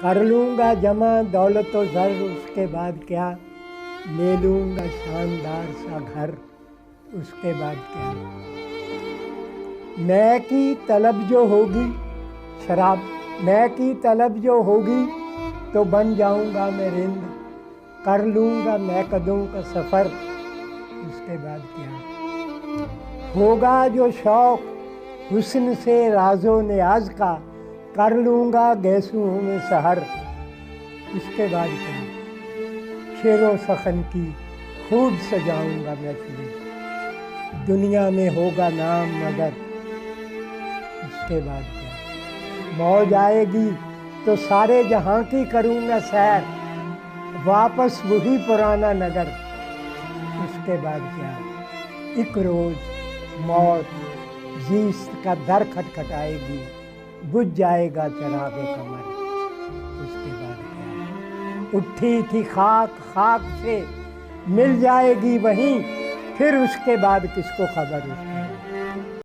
کر لوں گا جمع دولت و زر، اس کے بعد کیا؟ لے لوں گا شاندار سا گھر، اس کے بعد کیا؟ میں کی طلب جو ہوگی، شراب میں کی طلب جو ہوگی تو بن جاؤں گا میں رند، کر لوں گا میں قدوں کا سفر، اس کے بعد کیا؟ ہوگا جو شوق حسن سے راز و نیاز کا، کر لوں گا گیسوں میں سحر، اس کے بعد کیا؟ شعر و سخن کی خود سجاؤں گا محفلیں، دنیا میں ہوگا نام مگر، اس کے بعد کیا؟ موج آئے گی تو سارے جہاں کی کروں گا سیر، واپس وہی پرانا نگر، اس کے بعد کیا؟ ایک روز موت زیست کا در کھٹکھٹائے گی، بجھ جائے گا چراغ قمر، اس کے بعد کیا؟ اٹھی تھی خاک خاک سے مل جائے گی وہیں، پھر اس کے بعد کس کو خبر، اس کے